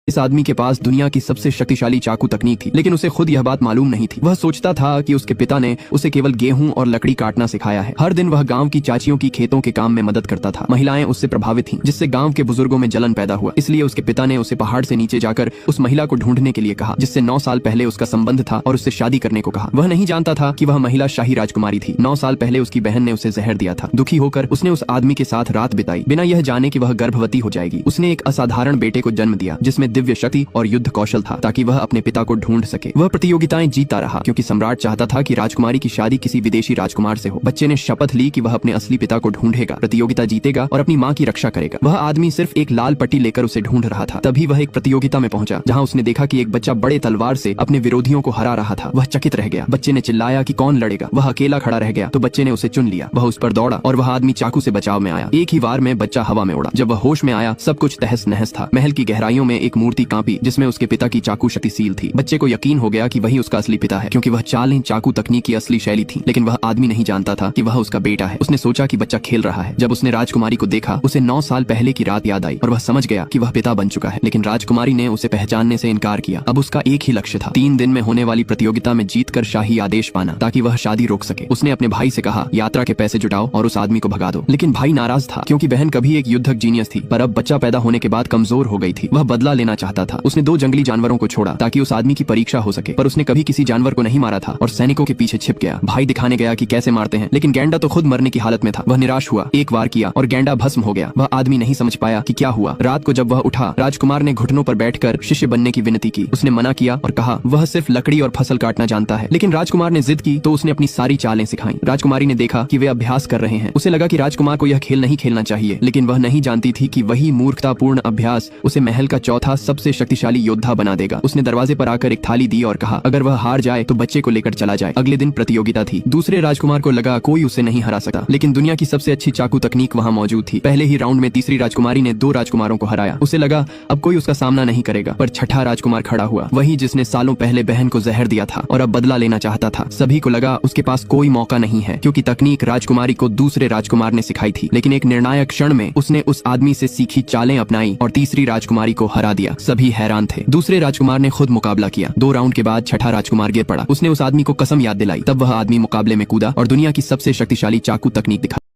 इस आदमी के पास दुनिया की सबसे शक्तिशाली चाकू तकनीक थी, लेकिन उसे खुद यह बात मालूम नहीं थी। वह सोचता था कि उसके पिता ने उसे केवल गेहूं और लकड़ी काटना सिखाया है। हर दिन वह गांव की चाचियों की खेतों के काम में मदद करता था। महिलाएं उससे प्रभावित थीं, जिससे गांव के बुजुर्गों में जलन पैदा हुआ। इसलिए उसके पिता ने उसे पहाड़ से नीचे जाकर उस महिला को ढूंढने के लिए कहा, जिससे 9 साल पहले उसका संबंध था, और उससे शादी करने को कहा। वह नहीं जानता था कि वह महिला शाही राजकुमारी थी। 9 साल पहले उसकी बहन ने उसे जहर दिया था। दुखी होकर उसने उस आदमी के साथ रात बिताई, बिना यह जाने कि वह गर्भवती हो जाएगी। उसने एक असाधारण बेटे को जन्म दिया, जिसमें दिव्य शक्ति और युद्ध कौशल था, ताकि वह अपने पिता को ढूंढ सके। वह प्रतियोगिताएं जीतता रहा, क्योंकि सम्राट चाहता था कि राजकुमारी की शादी किसी विदेशी राजकुमार से हो। बच्चे ने शपथ ली कि वह अपने असली पिता को ढूंढेगा, प्रतियोगिता जीतेगा और अपनी माँ की रक्षा करेगा। वह आदमी सिर्फ एक लाल पट्टी लेकर उसे ढूंढ रहा था। तभी वह एक प्रतियोगिता में पहुंचा, जहाँ उसने देखा कि एक बच्चा बड़े तलवार से अपने विरोधियों को हरा रहा था। वह चकित रह गया। बच्चे ने चिल्लाया कि कौन लड़ेगा। वह अकेला खड़ा रह गया, तो बच्चे ने उसे चुन लिया। वह उस पर दौड़ा और वह आदमी चाकू से बचाव में आया। एक ही वार में बच्चा हवा में उड़ा। जब वह होश में आया, सब कुछ तहस नहस था। महल की गहराइयों में एक मूर्ति कांपी, जिसमें उसके पिता की चाकू शक्तिशील थी। बच्चे को यकीन हो गया कि वही उसका असली पिता है, क्योंकि वह चालें चाकू तकनीक की असली शैली थी। लेकिन वह आदमी नहीं जानता था कि वह उसका बेटा है। उसने सोचा कि बच्चा खेल रहा है। जब उसने राजकुमारी को देखा, उसे 9 साल पहले की रात याद आई और वह समझ गया कि वह पिता बन चुका है। लेकिन राजकुमारी ने उसे पहचानने से इनकार किया। अब उसका एक ही लक्ष्य था, 3 दिन में होने वाली प्रतियोगिता में जीतकर शाही आदेश पाना, ताकि वह शादी रोक सके। उसने अपने भाई से कहा, यात्रा के पैसे जुटाओ और उस आदमी को भगा दो। लेकिन भाई नाराज था, क्योंकि बहन कभी एक युद्धक जीनियस थी, पर अब बच्चा पैदा होने के बाद कमजोर हो गई थी। वह बदला लेना चाहता था। उसने 2 जंगली जानवरों को छोड़ा, ताकि उस आदमी की परीक्षा हो सके, पर उसने कभी किसी जानवर को नहीं मारा था और सैनिकों के पीछे छिप गया। भाई दिखाने गया कि कैसे मारते हैं, लेकिन गैंडा तो खुद मरने की हालत में था। वह निराश हुआ, एक वार किया और गैंडा भस्म हो गया। वह आदमी नहीं समझ पाया कि क्या हुआ। रात को जब वह उठा, राजकुमार ने घुटनों पर बैठकर शिष्य बनने की विनती की। उसने मना किया और कहा वह सिर्फ लकड़ी और फसल काटना जानता है। लेकिन राजकुमार ने जिद की, तो उसने अपनी सारी चालें सिखाई। राजकुमारी ने देखा कि वे अभ्यास कर रहे हैं। उसे लगा कि राजकुमार को यह खेल नहीं खेलना चाहिए, लेकिन वह नहीं जानती थी कि वही मूर्खतापूर्ण अभ्यास उसे महल का चौथा सबसे शक्तिशाली योद्धा बना देगा। उसने दरवाजे पर आकर एक थाली दी और कहा, अगर वह हार जाए तो बच्चे को लेकर चला जाए। अगले दिन प्रतियोगिता थी। दूसरे राजकुमार को लगा कोई उसे नहीं हरा सकता, लेकिन दुनिया की सबसे अच्छी चाकू तकनीक वहाँ मौजूद थी। पहले ही राउंड में तीसरी राजकुमारी ने 2 राजकुमारों को हराया। उसे लगा अब कोई उसका सामना नहीं करेगा, पर छठा राजकुमार खड़ा हुआ, वही जिसने सालों पहले बहन को जहर दिया था और अब बदला लेना चाहता था। सभी को लगा उसके पास कोई मौका नहीं है, क्योंकि तकनीक राजकुमारी को दूसरे राजकुमार ने सिखाई थी। लेकिन एक निर्णायक क्षण में उसने उस आदमी से सीखी चालें अपनाई और तीसरी राजकुमारी को हरा दिया। सभी हैरान थे। दूसरे राजकुमार ने खुद मुकाबला किया। 2 राउंड के बाद छठा राजकुमार गिर पड़ा। उसने उस आदमी को कसम याद दिलाई। तब वह आदमी मुकाबले में कूदा और दुनिया की सबसे शक्तिशाली चाकू तकनीक दिखा।